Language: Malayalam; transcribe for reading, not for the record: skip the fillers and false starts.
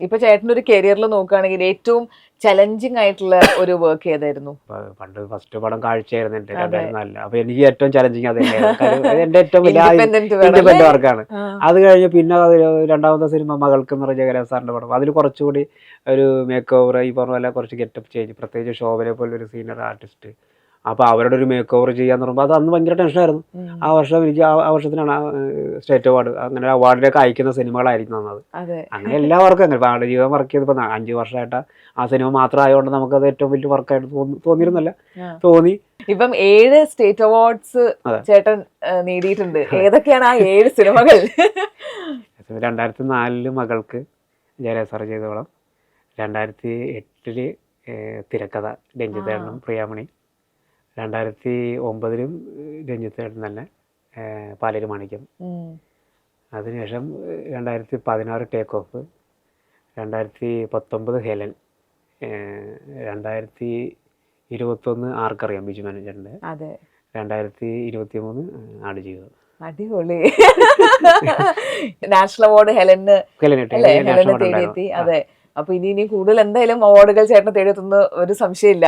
ഇപ്പൊ ചേട്ടൻ്റെ ഒരു കരിയറിൽ നോക്കുകയാണെങ്കിൽ ഏറ്റവും ചലഞ്ചിങ് ആയിട്ടുള്ള ഒരു വർക്ക് ഏതായിരുന്നു? പണ്ട് ഫസ്റ്റ് പടം കാഴ്ചയായിരുന്നു എന്റെ 2004. അപ്പൊ എനിക്ക് ഏറ്റവും ചലഞ്ചിങ് അത് തന്നെയായിരുന്നു. എന്റെ ഏറ്റവും വലിയ ഇൻഡിപെൻഡന്റ് വർക്കാണ്. അത് കഴിഞ്ഞ് പിന്നെ രണ്ടാമത്തെ സിനിമ മകൾക്ക് എന്ന് പറഞ്ഞ ജയരാജ് സാറിന്റെ പടം. അതിൽ കുറച്ചുകൂടി ഒരു മേക്ക് ഓവർ, ഈ പറഞ്ഞ പോലെ കുറച്ച് ഗെറ്റപ്പ് ചേഞ്ച്, പ്രത്യേകിച്ച് ശോഭനെ പോലെ ഒരു സീനിയർ ആർട്ടിസ്റ്റ്. അപ്പോൾ അവരുടെ ഒരു മേക്ക് ഓവർ ചെയ്യാന്ന് പറയുമ്പോൾ അത് അന്ന് ഭയങ്കര ടെൻഷനായിരുന്നു. ആ വർഷം എനിക്ക് ആ വർഷത്തിനാണ് സ്റ്റേറ്റ് അവാർഡ്, അങ്ങനെ അവാർഡിലേക്ക് അയക്കുന്ന സിനിമകളായിരിക്കും തന്നത്. അങ്ങനെ എല്ലാ വർക്കും അങ്ങനെ പാഠജീവിതം വർക്ക് ചെയ്തപ്പോൾ 5 വർഷമായിട്ട് ആ സിനിമ മാത്രം ആയതുകൊണ്ട് നമുക്കത് ഏറ്റവും വലിയ വർക്കായിട്ട് തോന്നിയിരുന്നില്ല. തോന്നി. ഇപ്പം 7 സ്റ്റേറ്റ് അവാർഡ്സ് ചേട്ടൻ നേടിയിട്ടുണ്ട്. ഏതൊക്കെയാണ് ആ 7 സിനിമകൾ? 2004 മകൾക്ക് ജയരാജ് സാർ ചെയ്തോളം, 2008 തിരക്കഥ രഞ്ജിത്തേട്ടനും പ്രിയാമണി, 2009 രഞ്ജിത്തേട്ടൻ തന്നെ പാലേരി മാണിക്യം, അതിനുശേഷം 2016 ടേക്ക് ഓഫ്, 2019 ഹെലൻ, 2021 ആർക്കറിയാം ബിജു മാനേജറിന്റെ, 2023 ആടുജീവിതം. അടിപൊളി. നാഷണൽ അവാർഡ് ഹെലന് തേടിയെത്തി. അതെ, അപ്പൊ ഇനി കൂടുതൽ എന്തായാലും അവാർഡുകൾ ചേട്ടന് തേടിയെത്തുന്ന ഒരു സംശയമില്ല.